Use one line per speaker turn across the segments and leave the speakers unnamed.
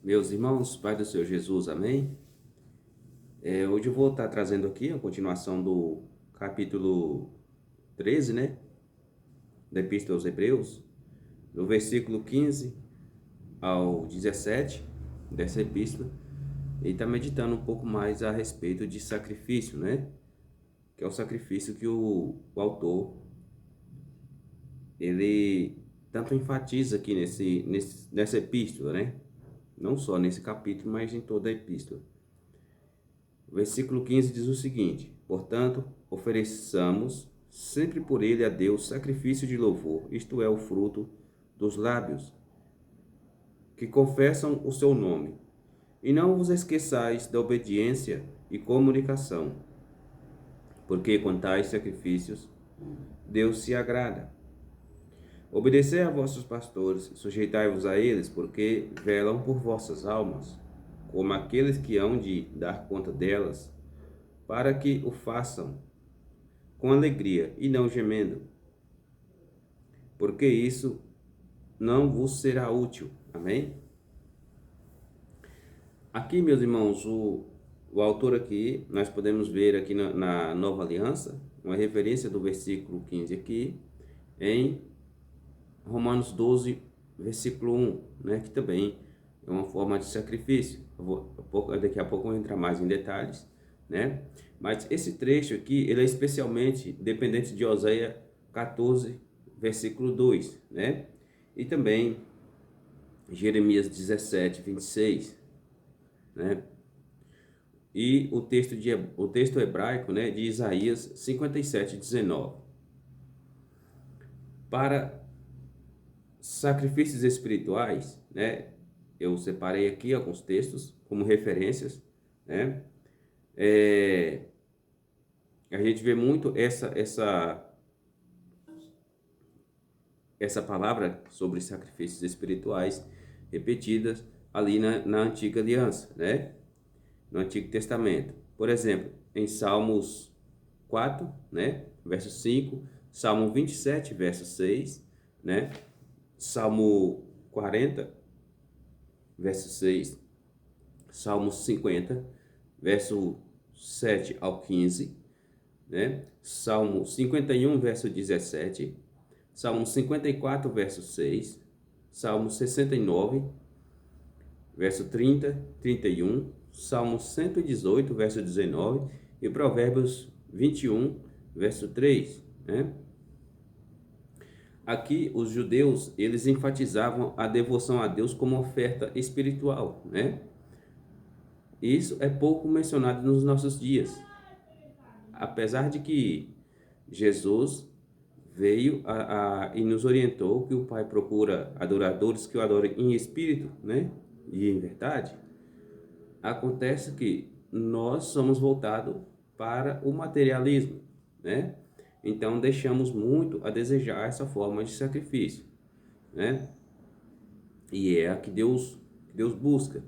Meus irmãos, Pai do Senhor Jesus, amém? Hoje eu vou estar trazendo aqui a continuação do capítulo 13, né? Da Epístola aos Hebreus, do versículo 15 ao 17 dessa epístola, e está meditando um pouco mais a respeito de sacrifício, né? Que é o sacrifício que o autor, ele tanto enfatiza aqui nessa epístola, né? Não só nesse capítulo, mas em toda a epístola. O versículo 15 diz o seguinte: portanto, ofereçamos sempre por ele a Deus sacrifício de louvor, isto é, o fruto dos lábios, que confessam o seu nome. E não vos esqueçais da obediência e comunicação, porque com tais sacrifícios Deus se agrada. Obedecei a vossos pastores, sujeitai-vos a eles, porque velam por vossas almas, como aqueles que hão de dar conta delas, para que o façam com alegria e não gemendo, porque isso não vos será útil. Amém? Aqui, meus irmãos, o autor aqui, nós podemos ver aqui na Nova Aliança, uma referência do versículo 15 aqui, em Romanos 12, versículo 1, né, que também é uma forma de sacrifício. Daqui a pouco eu vou entrar mais em detalhes, né? Mas esse trecho aqui, ele é especialmente dependente de Oséias 14, versículo 2, né? E também Jeremias 17, 26, né? E o texto hebraico, né, de Isaías 57, 19. Para sacrifícios espirituais, né, eu separei aqui alguns textos como referências, né? A gente vê muito essa palavra sobre sacrifícios espirituais repetidas ali na antiga aliança, né? No Antigo Testamento. Por exemplo, em Salmos 4, né? Verso 5, Salmo 27, verso 6, né? Salmo 40, verso 6, Salmo 50, verso 7 ao 15, né? Salmo 51, verso 17, Salmo 54, verso 6, Salmo 69, verso 30, 31, Salmo 118, verso 19 e Provérbios 21, verso 3, né? Aqui os judeus, eles enfatizavam a devoção a Deus como oferta espiritual, né? Isso é pouco mencionado nos nossos dias. Apesar de que Jesus veio e nos orientou que o Pai procura adoradores que o adorem em espírito, né? E em verdade, acontece que nós somos voltados para o materialismo, né? Então deixamos muito a desejar essa forma de sacrifício, né? E é a que Deus busca.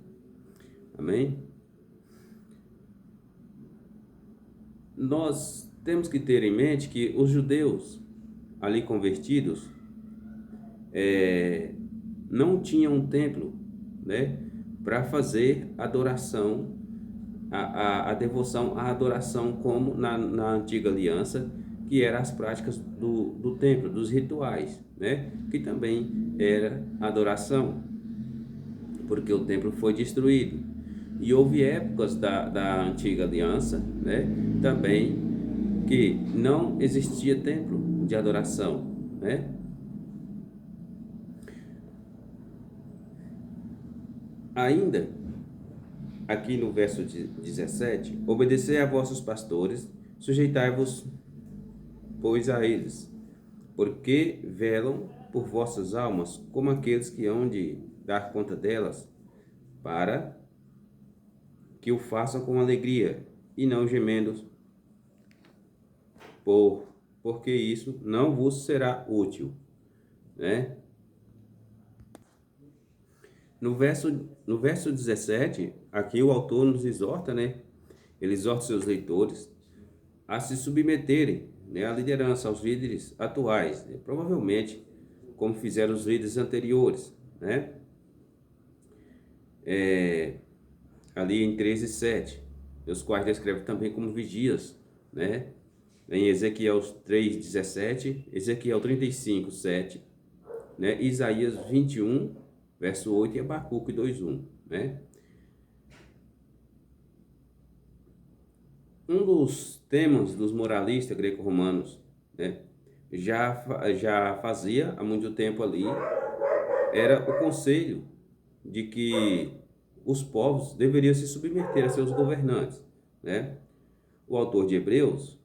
Amém? Nós temos que ter em mente que os judeus ali convertidos não tinham um templo, né, para fazer adoração, a devoção, a adoração como na antiga aliança, que eram as práticas do templo, dos rituais, né, que também era adoração, porque o templo foi destruído. E houve épocas da antiga aliança, né, também que não existia templo de adoração, né? Ainda aqui no verso 17, obedecei a vossos pastores, sujeitai-vos, pois, a eles, porque velam por vossas almas, como aqueles que hão de dar conta delas, para que o façam com alegria e não gemendo, porque isso não vos será útil, né? No verso 17, aqui o autor nos exorta, né? Ele exorta seus leitores a se submeterem, né, à liderança, aos líderes atuais, né? Provavelmente como fizeram os líderes anteriores, né? ali em 13:7, os quais descreve também como vigias, né? Em Ezequiel 3:17, Ezequiel 35:7, né? Isaías 21, verso 8 e Abacuque 2:1, né? Um dos temas dos moralistas greco-romanos, né, já fazia há muito tempo ali, era o conselho de que os povos deveriam se submeter a seus governantes, né? O autor de Hebreus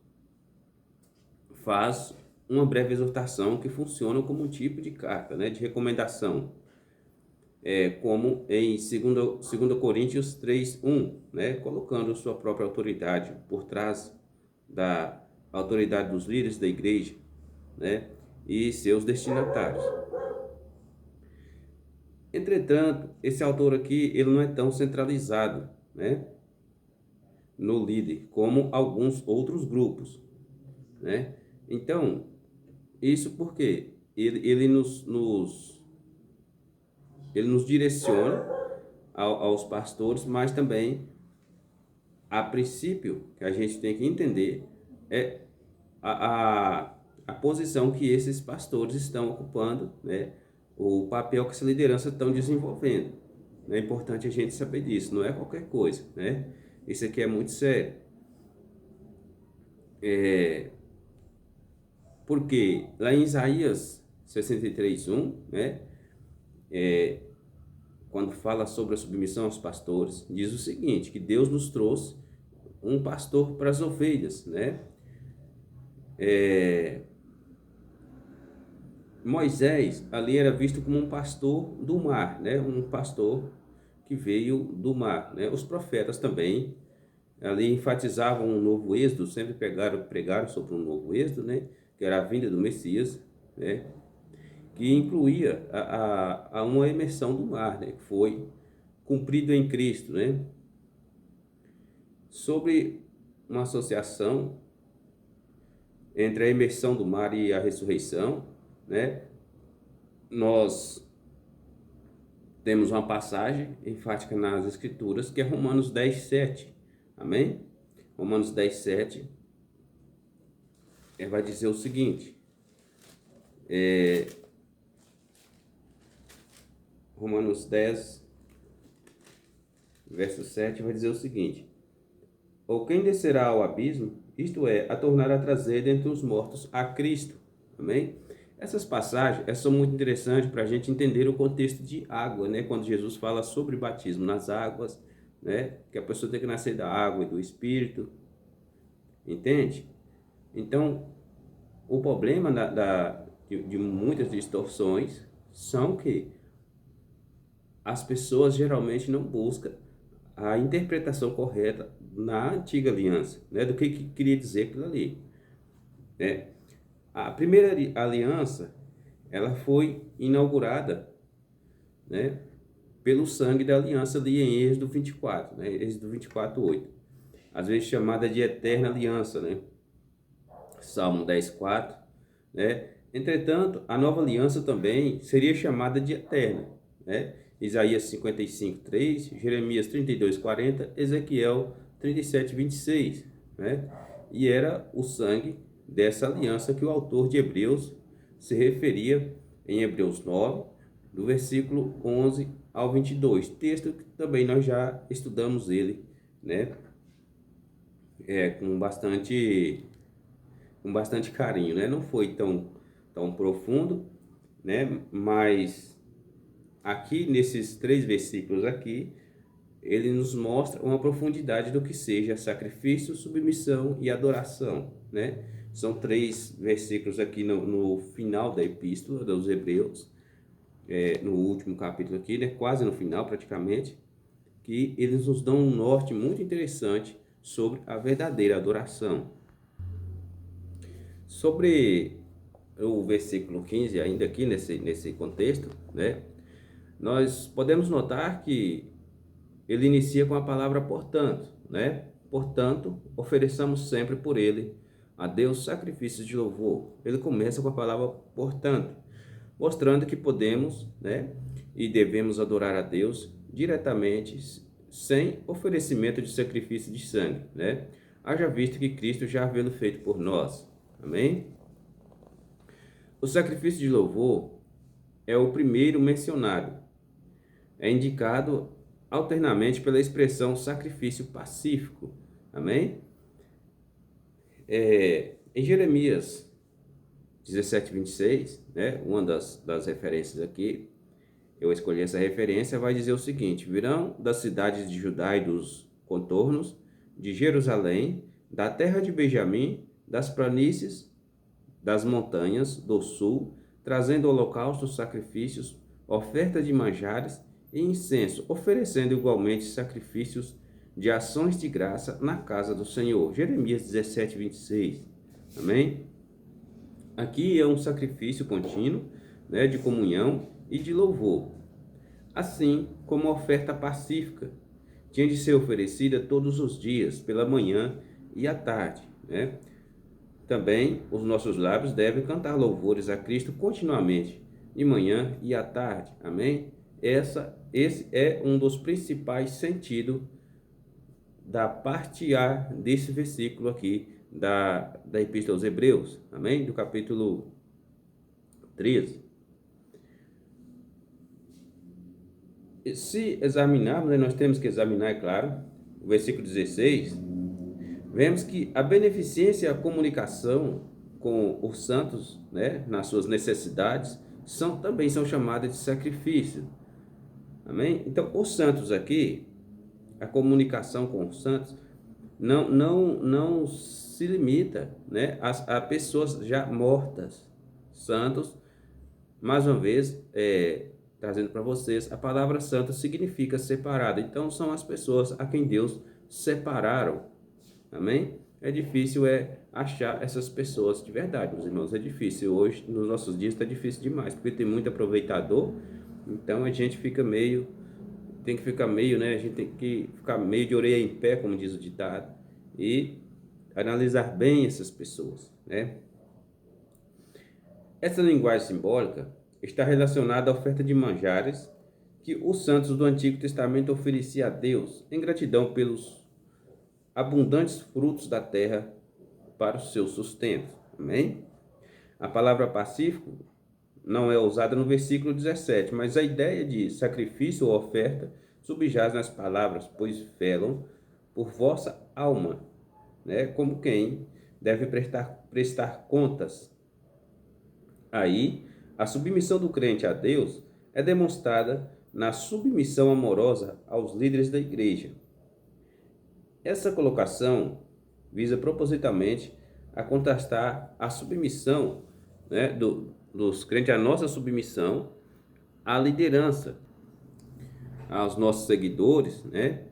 faz uma breve exortação que funciona como um tipo de carta, né, de recomendação, como em 2 Coríntios 3:1, né, colocando sua própria autoridade por trás da autoridade dos líderes da igreja, né, e seus destinatários. Entretanto, esse autor aqui, ele não é tão centralizado, né, no líder como alguns outros grupos, né? Então, isso porque ele nos direciona aos pastores, mas também, a princípio, que a gente tem que entender é a posição que esses pastores estão ocupando, né? O papel que essa liderança estão desenvolvendo. É importante a gente saber disso, não é qualquer coisa, né? Isso aqui é muito sério. Porque lá em Isaías 63:1, né? Quando fala sobre a submissão aos pastores, diz o seguinte, que Deus nos trouxe um pastor para as ovelhas, né? Moisés ali era visto como um pastor do mar, né? Um pastor que veio do mar, né? Os profetas também ali enfatizavam um novo êxodo, sempre pregaram sobre um novo êxodo, né? Que era a vinda do Messias, né? Que incluía a uma imersão do mar, né? Que foi cumprido em Cristo, né? Sobre uma associação entre a imersão do mar e a ressurreição, né? Nós temos uma passagem enfática nas Escrituras, que é Romanos 10:7. Amém? Romanos 10:7 vai dizer o seguinte, Romanos 10, verso 7 vai dizer o seguinte: ou quem descerá ao abismo, isto é, a tornar a trazer dentre os mortos a Cristo. Amém? Essas passagens são muito interessantes para a gente entender o contexto de água, né? Quando Jesus fala sobre batismo nas águas, né? Que a pessoa tem que nascer da água e do Espírito. Entende? Então, o problema de muitas distorções são que as pessoas geralmente não buscam a interpretação correta na antiga aliança, né, do que queria dizer aquilo ali, né? A primeira aliança, ela foi inaugurada, né, pelo sangue da aliança ali em Êxodo 24, né, Êxodo 24:8, às vezes chamada de eterna aliança, né, Salmo 10:4, né? Entretanto, a nova aliança também seria chamada de eterna, né? Isaías 55:3, Jeremias 32:40, Ezequiel 37:26, né? E era o sangue dessa aliança que o autor de Hebreus se referia em Hebreus 9, do versículo 11 ao 22, texto que também nós já estudamos ele, né? Com bastante carinho, né? Não foi tão profundo, né? Mas aqui nesses 3 versículos aqui, ele nos mostra uma profundidade do que seja sacrifício, submissão e adoração, né? São 3 versículos aqui no final da epístola dos Hebreus, no último capítulo aqui, né? Quase no final praticamente, que eles nos dão um norte muito interessante sobre a verdadeira adoração. Sobre o versículo 15, ainda aqui nesse contexto, né, nós podemos notar que ele inicia com a palavra portanto, né? Portanto, ofereçamos sempre por ele a Deus sacrifícios de louvor. Ele começa com a palavra portanto, mostrando que podemos, né, e devemos adorar a Deus diretamente, sem oferecimento de sacrifício de sangue, né? Haja visto que Cristo já havê-lo feito por nós. Amém? O sacrifício de louvor é o primeiro mencionado. É indicado alternamente pela expressão sacrifício pacífico. Amém? Em Jeremias 17:26, né, uma das referências aqui, eu escolhi essa referência, vai dizer o seguinte: virão das cidades de Judá e dos contornos, de Jerusalém, da terra de Benjamim, das planícies, das montanhas do sul, trazendo holocaustos, sacrifícios, oferta de manjares e incenso, oferecendo igualmente sacrifícios de ações de graça na casa do Senhor. Jeremias 17:26. Amém? Aqui é um sacrifício contínuo, né, de comunhão e de louvor, assim como a oferta pacífica tinha de ser oferecida todos os dias, pela manhã e à tarde, né? Também os nossos lábios devem cantar louvores a Cristo continuamente, de manhã e à tarde. Amém? Esse é um dos principais sentidos da parte A desse versículo aqui da Epístola aos Hebreus. Amém? Do capítulo 13. Se examinarmos, né, nós temos que examinar, é claro, o versículo 16, vemos que a beneficência e a comunicação com os santos, né, nas suas necessidades, também são chamadas de sacrifício. Amém? Então, os santos aqui, a comunicação com os santos, não se limita, né, a pessoas já mortas. Santos, mais uma vez, trazendo para vocês, a palavra santo significa separado. Então, são as pessoas a quem Deus separaram. Amém? É difícil achar essas pessoas de verdade, meus irmãos. É difícil. Hoje, nos nossos dias, está difícil demais, porque tem muito aproveitador. Então, a gente fica tem que ficar meio, né? A gente tem que ficar meio de orelha em pé, como diz o ditado, e analisar bem essas pessoas, né? Essa linguagem simbólica está relacionada à oferta de manjares que os santos do Antigo Testamento ofereciam a Deus em gratidão pelos abundantes frutos da terra para o seu sustento. Amém? A palavra pacífico não é usada no versículo 17, mas a ideia de sacrifício ou oferta subjaz nas palavras, pois velam por vossa alma, né? Como quem deve prestar contas. Aí, a submissão do crente a Deus é demonstrada na submissão amorosa aos líderes da igreja. Essa colocação visa propositalmente a contrastar a submissão, né, dos crentes, a nossa submissão à liderança, aos nossos seguidores, né?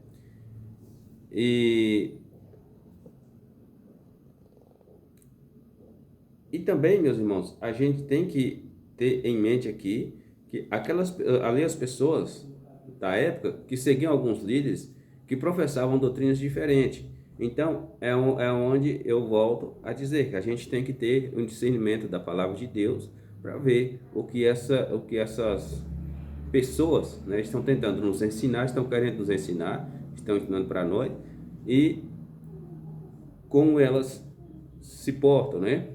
E também, meus irmãos, a gente tem que ter em mente aqui que ali as pessoas da época que seguiam alguns líderes que professavam doutrinas diferentes. Então, é onde eu volto a dizer que a gente tem que ter um discernimento da palavra de Deus para ver o que essas pessoas, né, estão tentando nos ensinar, estão querendo nos ensinar, estão ensinando para nós, e como elas se portam, né?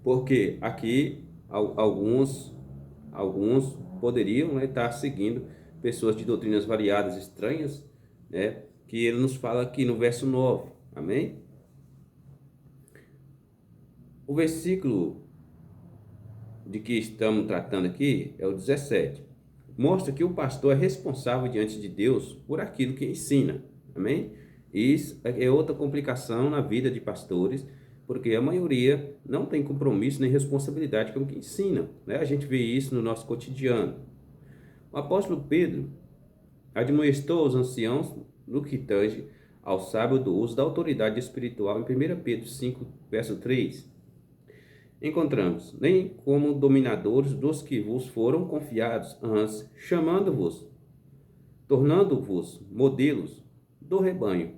Porque aqui alguns poderiam, né, estar seguindo pessoas de doutrinas variadas, estranhas, né, que ele nos fala aqui no verso 9, amém? O versículo de que estamos tratando aqui é o 17. Mostra que o pastor é responsável diante de Deus por aquilo que ensina, amém? Isso é outra complicação na vida de pastores, porque a maioria não tem compromisso nem responsabilidade com o que ensina, né? A gente vê isso no nosso cotidiano. O apóstolo Pedro admoestou os anciãos no que tange ao sábio do uso da autoridade espiritual em 1 Pedro 5, verso 3. Encontramos, nem como dominadores dos que vos foram confiados, antes chamando-vos, tornando-vos modelos do rebanho.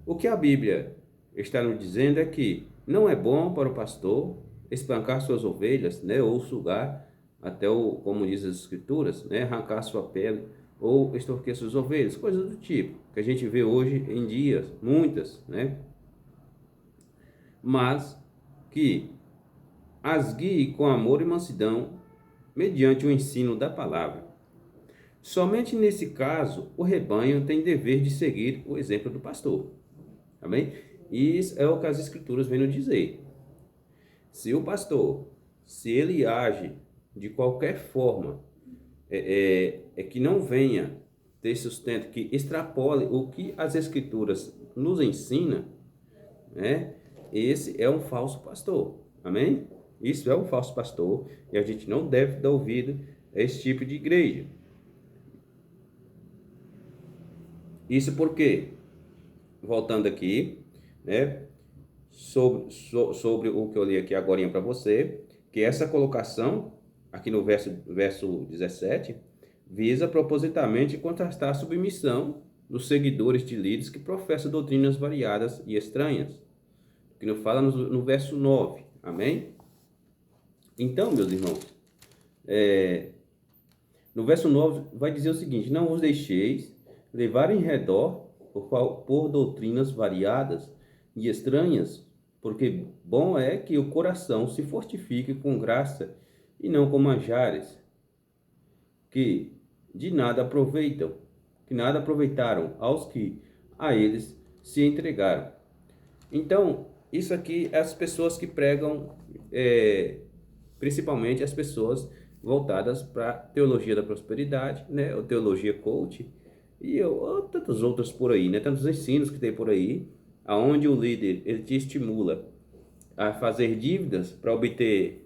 O que a Bíblia está nos dizendo é que não é bom para o pastor espancar suas ovelhas, né, ou sugar até como diz as escrituras, né, arrancar sua pele ou extorquir suas ovelhas, coisas do tipo, que a gente vê hoje em dia, muitas, né, mas que as guie com amor e mansidão, mediante o ensino da palavra. Somente nesse caso, o rebanho tem dever de seguir o exemplo do pastor. Amém? Isso é o que as escrituras vêm nos dizer. Se o pastor, se ele age de qualquer forma, que não venha ter sustento, que extrapole o que as escrituras nos ensinam, né? Esse é um falso pastor. Amém? Isso é um falso pastor e a gente não deve dar ouvido a esse tipo de igreja. Isso porque, voltando aqui, né, sobre o que eu li aqui agora para você, que essa colocação, aqui no verso 17, visa propositalmente contrastar a submissão dos seguidores de líderes que professam doutrinas variadas e estranhas, que não fala no verso 9, amém? Então, meus irmãos, no verso 9 vai dizer o seguinte: não vos deixeis levar em redor por doutrinas variadas e estranhas, porque bom é que o coração se fortifique com graça e não com manjares, que de nada aproveitam, que nada aproveitaram aos que a eles se entregaram. Então, isso aqui é as pessoas que pregam, principalmente as pessoas voltadas para a teologia da prosperidade, né, ou teologia coach, e tantos outros por aí, né, tantos ensinos que tem por aí, aonde o líder ele te estimula a fazer dívidas para obter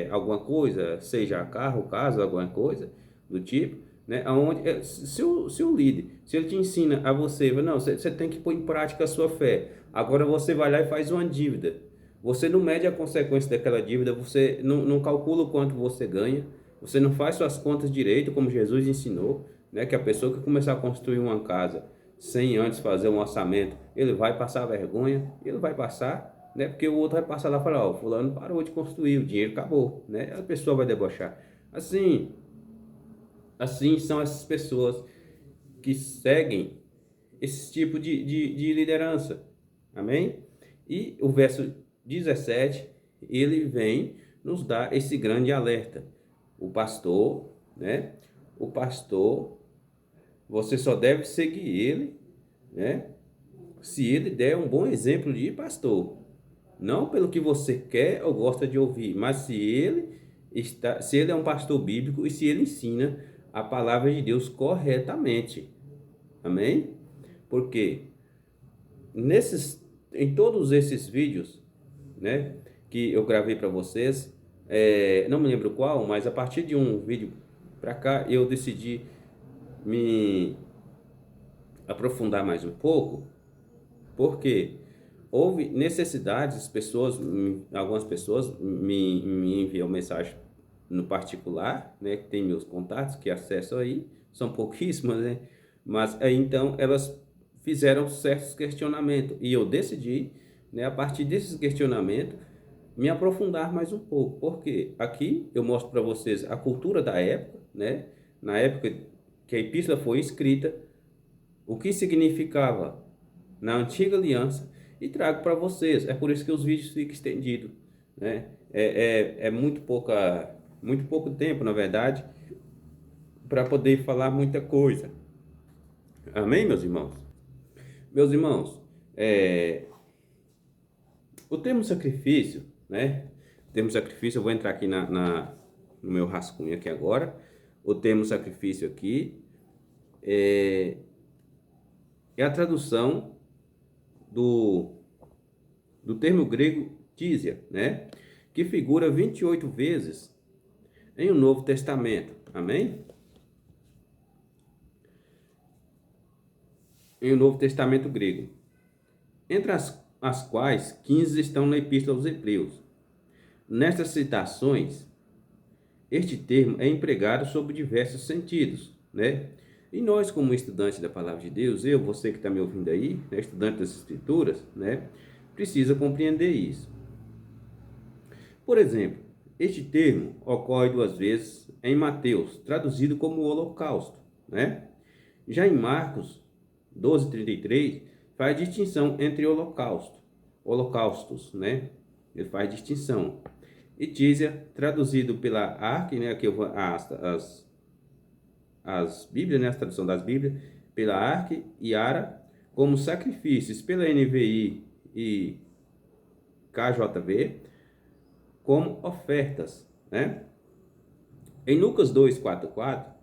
alguma coisa, seja carro, casa, alguma coisa do tipo, né? Aonde, se o líder, se ele te ensina a você, não, você tem que pôr em prática a sua fé, agora você vai lá e faz uma dívida, você não mede a consequência daquela dívida, você não calcula o quanto você ganha, você não faz suas contas direito, como Jesus ensinou, né? Que a pessoa que começar a construir uma casa sem antes fazer um orçamento, ele vai passar vergonha, ele vai passar, né? Porque o outro vai passar lá e falar, ó, fulano parou de construir, o dinheiro acabou, né? A pessoa vai debochar. Assim são essas pessoas que seguem esse tipo de liderança. Amém? E o verso 17, ele vem nos dar esse grande alerta. O pastor, né? O pastor, você só deve seguir ele, né? Se ele der um bom exemplo de pastor. Não pelo que você quer ou gosta de ouvir, mas se ele é um pastor bíblico e se ele ensina a palavra de Deus corretamente. Amém? Porque em todos esses vídeos, né, que eu gravei para vocês, não me lembro qual, mas a partir de um vídeo para cá eu decidi me aprofundar mais um pouco, porque houve necessidades, algumas pessoas me enviam mensagem no particular, né, que tem meus contatos, que acessam aí, são pouquíssimas, né, mas aí então elas fizeram certos questionamentos, e eu decidi, né, a partir desses questionamentos, me aprofundar mais um pouco, porque aqui eu mostro para vocês a cultura da época, né, na época que a epístola foi escrita, o que significava na antiga aliança, e trago para vocês. É por isso que os vídeos ficam estendidos, né? É muito pouco tempo, na verdade, para poder falar muita coisa. Amém, meus irmãos? Meus irmãos, o termo sacrifício, né? O termo sacrifício, eu vou entrar aqui no meu rascunho aqui agora. O termo sacrifício aqui é a tradução do termo grego tísia, né? Que figura 28 vezes em o Novo Testamento. Amém? Em o Novo Testamento grego. Entre as quais 15 estão na Epístola aos Hebreus. Nestas citações, este termo é empregado sob diversos sentidos, né? E nós, como estudantes da Palavra de Deus, você que está me ouvindo aí, né, estudante das Escrituras, né, precisa compreender isso. Por exemplo, Este termo ocorre duas vezes em Mateus, traduzido como holocausto, né? Já em Marcos 12:33, faz distinção entre holocaustos, né? Ele faz distinção. E Tísia, traduzido pela Arque, né? Aqui eu vou as Bíblias, né? A tradução das Bíblias, pela Arque e Ara, como sacrifícios, pela NVI e KJV, como ofertas, né? Em Lucas 2:4:4,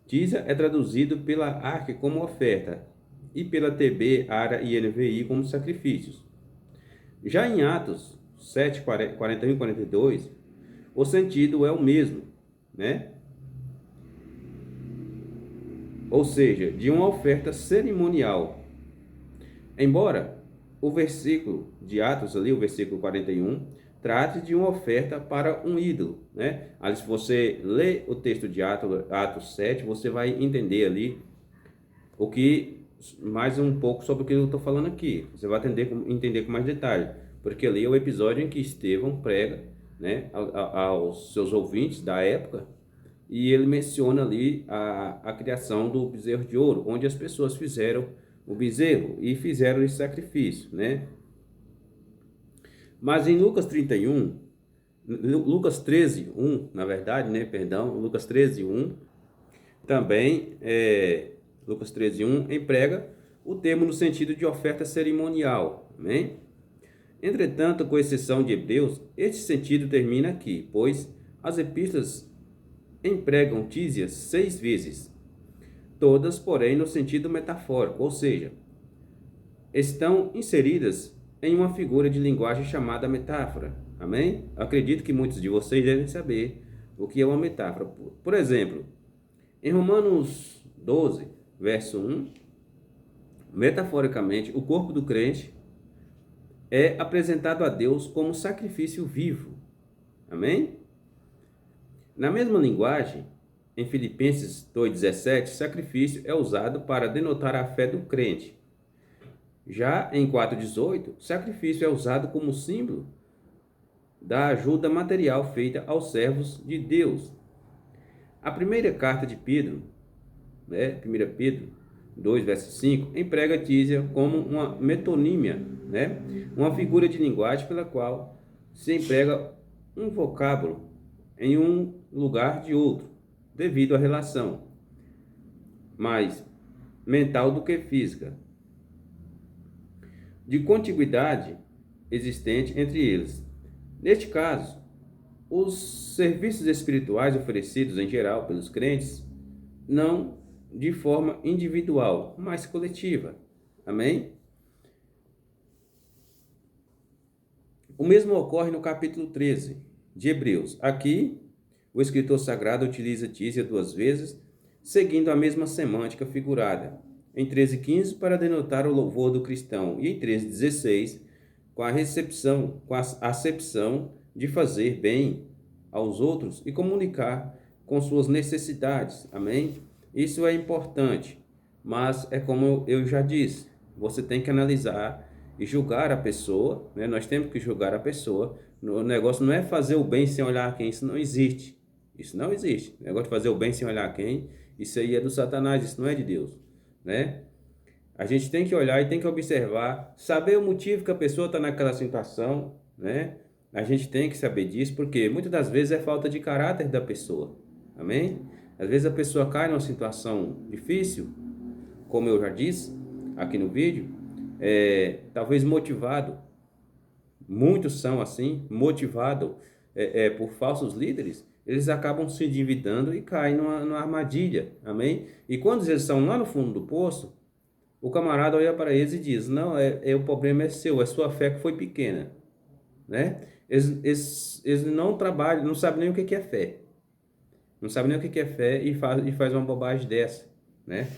Tísia é traduzido pela Arque como oferta e pela TB, Ara e NVI como sacrifícios. Já em Atos 7:41 e 42, o sentido é o mesmo, né? Ou seja, de uma oferta cerimonial. Embora o versículo de Atos ali, o versículo 41, trate de uma oferta para um ídolo, né? Aí, se você lê o texto de Atos 7, você vai entender ali o que mais um pouco sobre o que eu estou falando aqui. Você vai entender com mais detalhe, porque ali é o episódio em que Estevão prega, né, aos seus ouvintes da época, e ele menciona ali a criação do bezerro de ouro, onde as pessoas fizeram o bezerro e fizeram esse sacrifício, né? Mas em Lucas 31, Lucas 13:1, na verdade, né, perdão, Lucas 13:1, também Lucas 13:1 emprega o termo no sentido de oferta cerimonial, amém? Entretanto, com exceção de Hebreus, este sentido termina aqui, pois as epístolas empregam tísias 6 vezes, todas, porém, no sentido metafórico, ou seja, estão inseridas em uma figura de linguagem chamada metáfora, amém? Acredito que muitos de vocês devem saber o que é uma metáfora. Por exemplo, em Romanos 12, verso 1, metaforicamente, o corpo do crente é apresentado a Deus como sacrifício vivo. Amém? Na mesma linguagem, em Filipenses 2,17, sacrifício é usado para denotar a fé do crente. Já em 4,18, sacrifício é usado como símbolo da ajuda material feita aos servos de Deus. A primeira carta de Pedro, né, 1 Pedro 2, verso 5, emprega tísia como uma metonímia, né, uma figura de linguagem pela qual se emprega um vocábulo em um lugar de outro, devido à relação mais mental do que física, de contiguidade existente entre eles. Neste caso, os serviços espirituais oferecidos em geral pelos crentes, não de forma individual, mas coletiva. Amém? O mesmo ocorre no capítulo 13 de Hebreus. Aqui, o escritor sagrado utiliza tísia 2 vezes, seguindo a mesma semântica figurada. Em 13:15, para denotar o louvor do cristão, e em 13:16, com a acepção de fazer bem aos outros e comunicar com suas necessidades. Amém? Isso é importante, mas é como eu já disse, você tem que analisar e julgar a pessoa, né? Nós temos que julgar a pessoa. O negócio não é fazer o bem sem olhar a quem, isso não existe. Isso não existe. O negócio de fazer o bem sem olhar a quem, isso aí é do Satanás, isso não é de Deus, né? A gente tem que olhar e tem que observar, saber o motivo que a pessoa está naquela situação, né? A gente tem que saber disso, porque muitas das vezes é falta de caráter da pessoa, amém? Às vezes a pessoa cai numa situação difícil, como eu já disse aqui no vídeo, talvez motivado, muitos são assim, motivado por falsos líderes, eles acabam se endividando e caem numa armadilha, amém? E quando eles estão lá no fundo do poço, o camarada olha para eles e diz, não, o problema é seu, é sua fé que foi pequena, né? Eles não trabalham, não sabem nem o que é fé. Não sabem nem o que é fé e faz uma bobagem dessa, né?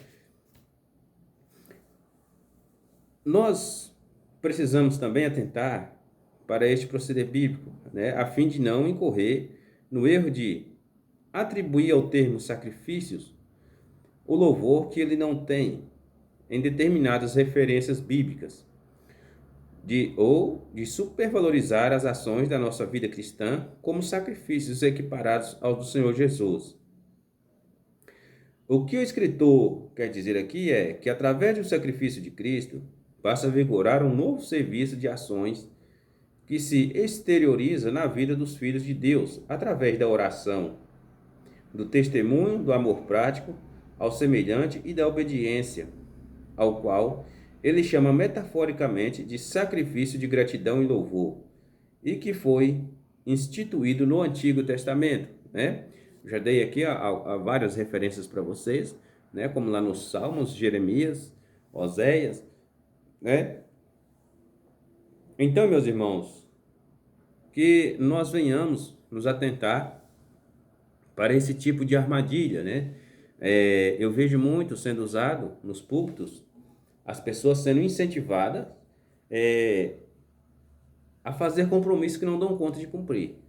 Nós precisamos também atentar para este proceder bíblico, né? A fim de não incorrer no erro de atribuir ao termo sacrifícios o louvor que ele não tem em determinadas referências bíblicas. de supervalorizar as ações da nossa vida cristã como sacrifícios equiparados aos do Senhor Jesus. O que o escritor quer dizer aqui é que, através do sacrifício de Cristo, passa a vigorar um novo serviço de ações que se exterioriza na vida dos filhos de Deus, através da oração, do testemunho, do amor prático ao semelhante e da obediência, ao qual ele chama metaforicamente de sacrifício de gratidão e louvor, e que foi instituído no Antigo Testamento, né? Já dei aqui várias referências para vocês, né? Como lá nos Salmos, Jeremias, Oséias, né? Então, meus irmãos, que nós venhamos nos atentar para esse tipo de armadilha, né? Eu vejo muito sendo usado nos púlpitos, as pessoas sendo incentivadas a fazer compromissos que não dão conta de cumprir.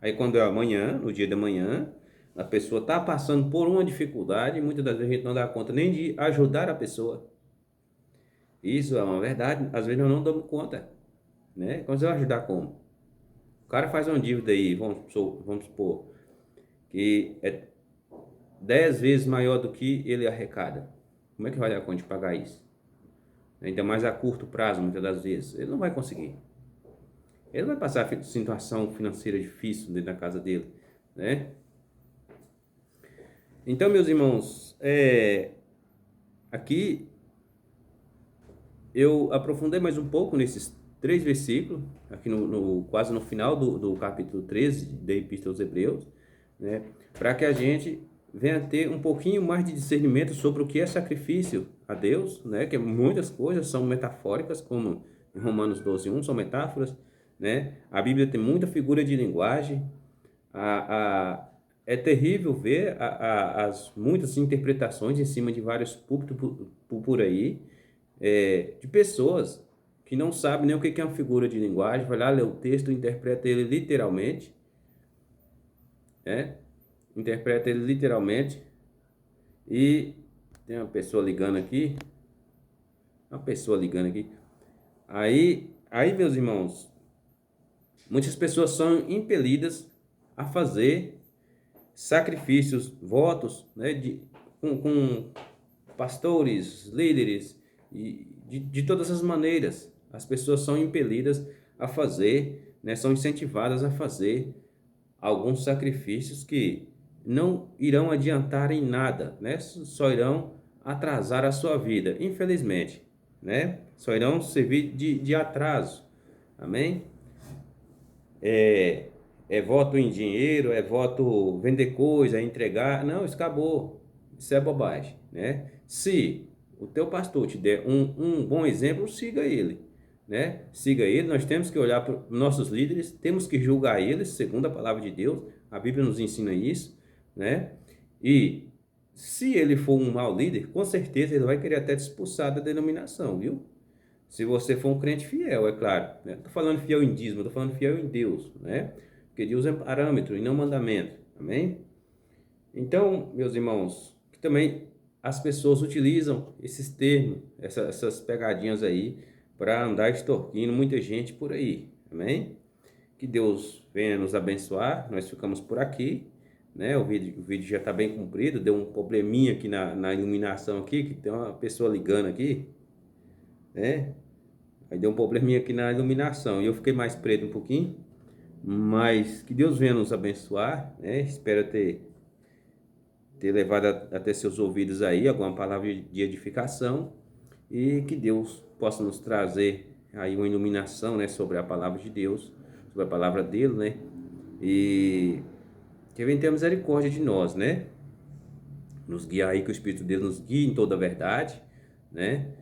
Aí quando é amanhã, no dia da manhã, a pessoa está passando por uma dificuldade e muitas das vezes a gente não dá conta nem de ajudar a pessoa. Isso é uma verdade, às vezes nós não damos conta, né? Quando você vai ajudar como? O cara faz uma dívida aí, vamos supor, que é 10 vezes maior do que ele arrecada. Como é que vai dar conta de pagar isso? Ainda mais a curto prazo, muitas das vezes. Ele não vai conseguir. Ele vai passar situação financeira difícil dentro da casa dele, né? Então, meus irmãos, aqui eu aprofundei mais um pouco nesses 3 versículos, aqui quase no final do capítulo 13 da Epístola aos Hebreus, né? Para que a gente venha ter um pouquinho mais de discernimento sobre o que é sacrifício a Deus, né? Que muitas coisas são metafóricas, como em Romanos 12:1 são metáforas, né? A Bíblia tem muita figura de linguagem. É terrível ver as muitas interpretações em cima de vários púlpitos por aí, de pessoas que não sabem nem o que é uma figura de linguagem, vai lá ler o texto, interpreta ele literalmente, né? Interpreta ele literalmente. E tem uma pessoa ligando aqui. Aí, meus irmãos, muitas pessoas são impelidas a fazer sacrifícios, votos, né, com pastores, líderes, e de todas as maneiras. As pessoas são impelidas a fazer, né, são incentivadas a fazer alguns sacrifícios que não irão adiantar em nada, né? Só irão atrasar a sua vida, infelizmente, né? Só irão servir de atraso, amém? É voto em dinheiro, é voto vender coisa, entregar, não, isso acabou, isso é bobagem, né? Se o teu pastor te der um bom exemplo, siga ele, né? Siga ele. Nós temos que olhar para nossos líderes, temos que julgar eles segundo a palavra de Deus, a Bíblia nos ensina isso, né? E se ele for um mau líder, com certeza ele vai querer até te expulsar da denominação, viu? Se você for um crente fiel, é claro, né? Não estou falando fiel em dízimo, estou falando fiel em Deus, né? Porque Deus é parâmetro e não mandamento, amém? Então, meus irmãos, que também as pessoas utilizam esses termos, essas pegadinhas aí, para andar extorquindo muita gente por aí, amém? Que Deus venha nos abençoar. Nós ficamos por aqui, né? O vídeo já está bem comprido, deu um probleminha aqui na iluminação aqui, que tem uma pessoa ligando aqui, né? Aí deu um probleminha aqui na iluminação e eu fiquei mais preto um pouquinho, mas que Deus venha nos abençoar, né? Espero ter levado até seus ouvidos aí alguma palavra de edificação e que Deus possa nos trazer aí uma iluminação, né, sobre a palavra de Deus, sobre a palavra dele, né? E que venha ter misericórdia de nós, né? Nos guiar aí, que o Espírito de Deus nos guie em toda a verdade, né?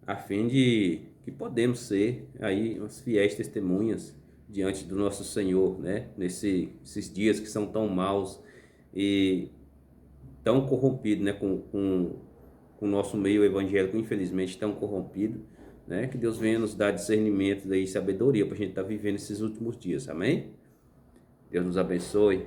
A fim de que podemos ser aí umas fiéis testemunhas diante do nosso Senhor, né? Nesses dias que são tão maus e tão corrompidos, né? Com o nosso meio evangélico, infelizmente, tão corrompido, né? Que Deus venha nos dar discernimento e sabedoria para a gente estar vivendo esses últimos dias, amém? Deus nos abençoe.